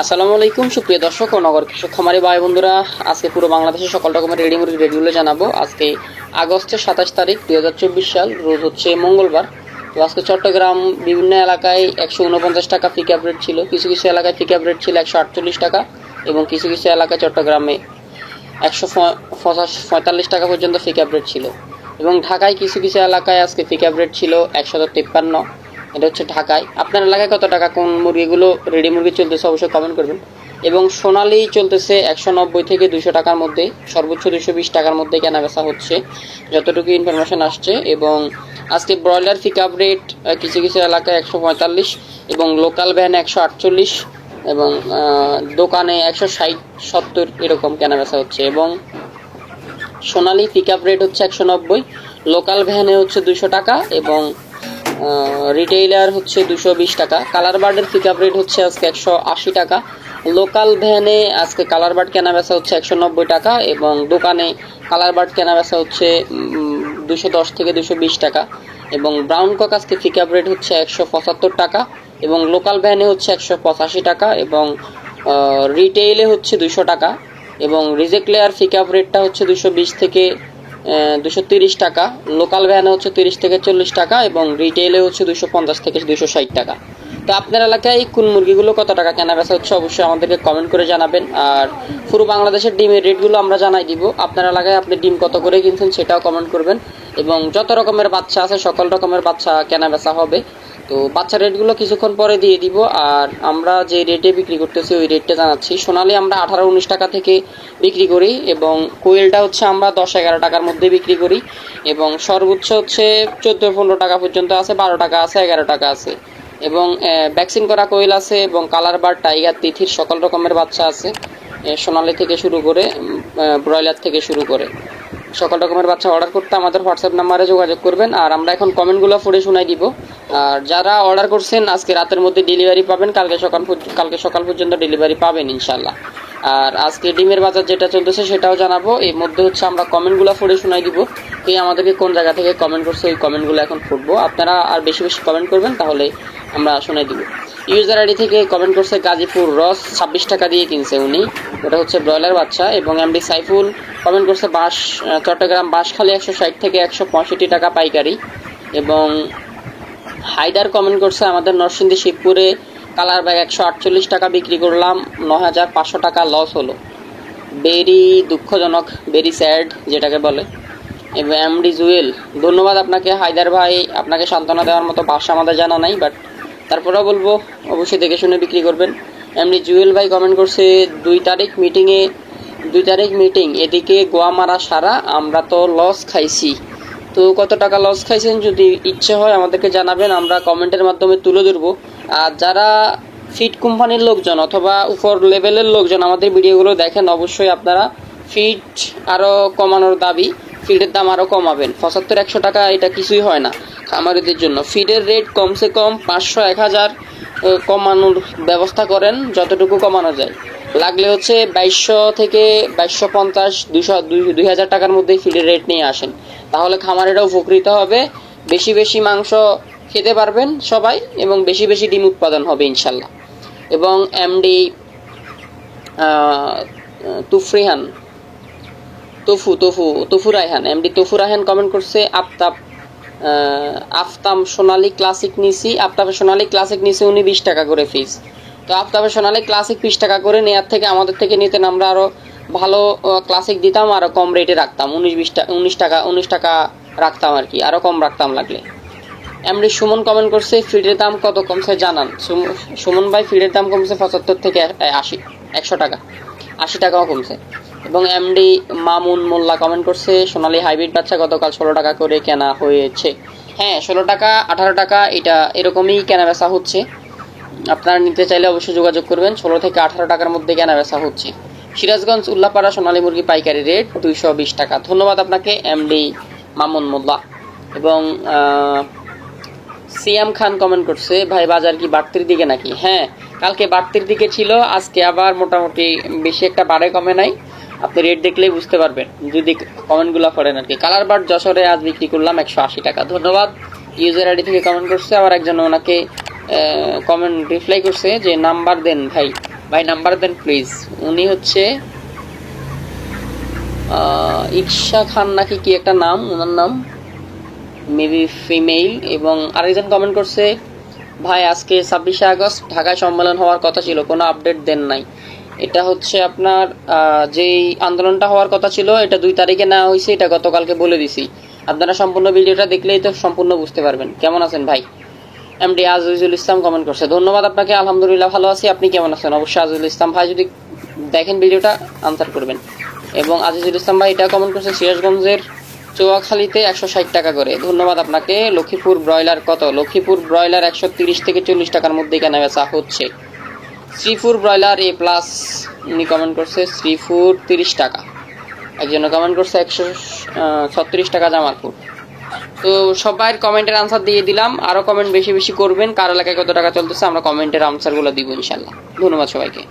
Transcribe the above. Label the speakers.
Speaker 1: আসসালামু আলাইকুম সুপ্রিয় দর্শক ও নগর কৃষক খামারি ভাই বন্ধুরা, আজকে পুরো বাংলাদেশের সকল রকমের রেডি মুরগি রেডিগুলো জানাবো। আজকে আগস্টের 27 তারিখ 2024 সাল, রোজ হচ্ছে মঙ্গলবার। তো আজকে চট্টগ্রাম বিভিন্ন এলাকায় 149 টাকা পিকআপ রেট ছিল, কিছু কিছু এলাকায় পিকআপ রেট ছিল 148 টাকা এবং কিছু কিছু এলাকায় চট্টগ্রামে 145 টাকা পর্যন্ত পিকআপ রেট ছিল। এবং ঢাকায় কিছু কিছু এলাকায় আজকে পিকআপ রেট ছিল 153। এটা হচ্ছে ঢাকায়। আপনার এলাকায় কত টাকা কোন মুরগিগুলো রেডি মুরগি চলতেছে অবশ্যই কমেন্ট করবেন। এবং সোনালি চলতেছে 190 থেকে 200 টাকার মধ্যে, সর্বোচ্চ 220 টাকার মধ্যে কেনা বেচা হচ্ছে যতটুকু ইনফরমেশন আসছে। এবং আজকে ব্রয়লার পিকআপ রেট কিছু কিছু এলাকায় 145 এবং লোকাল ভ্যান 148 এবং দোকানে 160-70 এরকম কেনা বেচা হচ্ছে। এবং সোনালি পিকআপ রেট হচ্ছে 190, লোকাল ভ্যানে হচ্ছে 200 টাকা এবং রিটেইলার হচ্ছে 220 টাকা। কালার বার্ডের পিকআপ রেট হচ্ছে আজকে 180 টাকা, লোকাল ভ্যানে আজকে কালার বার্ড কেনা বেচা হচ্ছে 190 টাকা এবং দোকানে কালার বার্ড কেনা বেচা হচ্ছে 210 থেকে 220 টাকা। এবং ব্রাউন কক আজকে পিকআপ রেট হচ্ছে 175 টাকা এবং লোকাল ভ্যানে হচ্ছে 185 টাকা এবং রিটেইলে হচ্ছে 200 টাকা। এবং রিজেক্ট লেয়ার পিকআপ রেটটা হচ্ছে 220 থেকে 230 টাকা, লোকাল ভ্যানে হচ্ছে 30 থেকে 40 টাকা এবং রিটেইলে হচ্ছে 250 থেকে 260 টাকা। তো আপনার এলাকায় কোন মুরগিগুলো কত টাকা কেনা বেচা হচ্ছে অবশ্যই আমাদেরকে কমেন্ট করে জানাবেন। আর পুরো বাংলাদেশের ডিমের রেটগুলো আমরা জানাই দিব। আপনার এলাকায় আপনি ডিম কত করে কিনছেন সেটাও কমেন্ট করবেন। এবং যত রকমের বাচ্চা আছে সকল রকমের বাচ্চা কেনা বেচা হবে। তো বাচ্চা রেটগুলো কিছুক্ষণ পরে দিয়ে দিব। আর আমরা যে রেটে বিক্রি করতেছি ওই রেটটা জানাচ্ছি। সোনালি আমরা 18-19 টাকা থেকে বিক্রি করি এবং কোয়েলটা হচ্ছে আমরা 10-11 টাকার মধ্যে বিক্রি করি এবং সর্বোচ্চ হচ্ছে 14-15 টাকা পর্যন্ত আছে, 12 টাকা আছে, 11 টাকা আছে। এবং ভ্যাকসিন করা কোয়েল আছে এবং কালার বার্ড, টাইগার, তিথির সকল রকমের বাচ্চা আছে, সোনালি থেকে শুরু করে ব্রয়লার থেকে শুরু করে সকল রকমের বাচ্চা অর্ডার করতে আমাদের হোয়াটসঅ্যাপ নাম্বারে যোগাযোগ করবেন। আর আমরা এখন কমেন্টগুলো পড়ে শোনাই দিব। আর যারা অর্ডার করছেন আজকে রাতের মধ্যে ডেলিভারি পাবেন, কালকে সকাল পর্যন্ত ডেলিভারি পাবেন ইনশাল্লাহ। আর আজকে ডিমের বাজার যেটা চলতেছে সেটাও জানাবো। এর মধ্যে হচ্ছে আমরা কমেন্টগুলো পড়ে শোনাই দিব, কে আমাদেরকে কোন জায়গা থেকে কমেন্ট করছে ওই কমেন্টগুলো এখন পড়বো। আপনারা আর বেশি বেশি কমেন্ট করবেন, তাহলে আমরা শোনাই দিব। ইউজার আইডি থেকে কমেন্ট করছে গাজীপুর রস 26 টাকা দিয়ে কিনছে উনি, ওটা হচ্ছে ব্রয়লার বাচ্চা। এবং এমডি সাইফুল কমেন্ট করছে চট্টগ্রাম বাঁশখালী 160 থেকে 165 টাকা পাইকারি। এবং হায়দার কমেন্ট করছে আমাদের নরসিংদী শিবপুরে কালার ব্যাগ 148 টাকা বিক্রি করলাম, 9500 টাকা লস হলো। ভেরি দুঃখজনক, ভেরি স্যাড যেটাকে বলে। এবং এমডি জুয়েল, ধন্যবাদ আপনাকে হায়দার ভাই, আপনাকে সান্ত্বনা দেওয়ার মতো ভাষা আমাদের জানা নাই, বাট তারপরেও বলবো অবশ্যই দেখে শুনে বিক্রি করবেন। এমডি জুয়েল ভাই কমেন্ট করছে 2 তারিখ মিটিং, এদিকে গোয়া মারা সারা, আমরা তো লস খাইছি। তো কত টাকা লস খাইছেন যদি ইচ্ছে হয় আমাদেরকে জানাবেন, আমরা কমেন্টের মাধ্যমে তুলে ধরবো। আর যারা ফিড কোম্পানির লোকজন অথবা উপর লেভেলের লোকজন আমাদের ভিডিওগুলো দেখেন, অবশ্যই আপনারা ফিড আরও কমানোর দাবি, ফিডের দাম আরও কমাবেন। 75-100 টাকা এটা কিছুই হয় না খামারিদের জন্য। ফিডের রেট কমসে কম 500-1000 কমানোর ব্যবস্থা করেন, যতটুকু কমানো যায়। লাগলে হচ্ছে 2200 থেকে 2250, 2000 টাকার মধ্যে ফিডের রেট নিয়ে আসেন, তাহলে খামারিরা উপকৃত হবে, বেশি বেশি মাংস খেতে পারবেন সবাই এবং বেশি বেশি ডিম উৎপাদন হবে ইনশাল্লাহ। এবং MD Tafu Raihan, MD Tafu Raihan comment করছে আফতাব সোনালি ক্লাসিক নিছি, আফতাবের সোনালি ক্লাসিক নিছি উনি 20 টাকা করে ফিস। তো আফতাবের সোনালি ক্লাসিক 20 টাকা করে নেওয়ার থেকে আমাদের থেকে নিতেন, আমরা আরো ভালো ক্লাসিক দিতাম, আরো কম রেটে রাখতাম, 19 টাকা রাখতাম আর কি, আরো কম রাখতাম লাগলে। এমডি সুমন কমেন্ট করছে ফিডের দাম কত কমছে জানান। সুমন ভাই, ফিডের দাম কমছে 75 থেকে 100 টাকা, 80 টাকাও কমছে। এবং এমডি মামুন মোল্লা কমেন্ট করছে সোনালী হাইব্রিড বাচ্চা গতকাল 16 টাকা করে কেনা হয়েছে। হ্যাঁ, 16 টাকা 18 টাকা এটা এরকমই কেনা বেচা হচ্ছে। আপনারা নিতে চাইলে অবশ্যই যোগাযোগ করবেন। 16 থেকে 18 টাকার মধ্যে কেনা বেচা হচ্ছে। সিরাজগঞ্জ উল্লাপাড়া সোনালী মুরগি পাইকারি রেট 220 টাকা। ধন্যবাদ আপনাকে এমডি মামুন মোল্লা। এবং সিয়াম খান কমেন্ট করছে ভাই বাজার কি বাড়তির দিকে নাকি? হ্যাঁ, কালকে বাড়তির দিকে ছিল, আজকে আবার মোটামুটি বেশি একটা বাড়ে কমে নাই। আপনি রেট দেখলেই বুঝতে পারবেন যদি কমেন্টগুলো করেন আর কি। কালার বার্ড যশোরে আজ বিক্রি করলাম 180 টাকা। ধন্যবাদ। ইউজার আইডি থেকে কমেন্ট করছে, আবার একজন ওনাকে কমেন্ট রিপ্লাই করছে যে নাম্বার দেন ভাই, ভাই নাম্বার দেন প্লিজ। উনি হচ্ছে ইকশা খান নাকি কি একটা নাম, ওনার নাম মেবি ফিমেল। এবং আরেকজন কমেন্ট করছে, ভাই আজকে 26শে আগস্ট ঢাকায় সম্মেলন হওয়ার কথা ছিল, কোনো আপডেট দেন নাই। এটা হচ্ছে আপনার যেই আন্দোলনটা হওয়ার কথা ছিল এটা 2 তারিখে নেওয়া হয়েছে, এটা গতকালকে বলে দিছি। আপনারা সম্পূর্ণ ভিডিওটা দেখলেই তো সম্পূর্ণ বুঝতে পারবেন। কেমন আছেন ভাই? এমডি আজিজুল ইসলাম কমেন্ট করছে, ধন্যবাদ আপনাকে, আলহামদুলিল্লাহ ভালো আছি, আপনি কেমন আছেন? অবশ্যই আজিজুল ইসলাম ভাই যদি দেখেন ভিডিওটা আনসার করবেন। এবং আজিজুল ইসলাম ভাই এটা কমেন্ট করছে, সিরাজগঞ্জের চোয়াখালীতে 160 টাকা করে, ধন্যবাদ আপনাকে। লক্ষ্মীপুর ব্রয়লার কত? লক্ষ্মীপুর ব্রয়লার 130 থেকে 40 টাকার মধ্যে কেনা বেচা হচ্ছে। শ্রীপুর ব্রয়লার A+ উনি কমেন্ট করছে শ্রীপুর 30 টাকা। একজন কমেন্ট করছে 136 টাকা জামালপুর। তো সবাই কমেন্টের আনসার দিয়ে দিলাম, আরো কমেন্ট বেশি বেশি করবেন, কার এলাকায় কত টাকা চলতেছে আমরা কমেন্টের আনসারগুলো দিব ইনশাল্লাহ। ধন্যবাদ সবাইকে।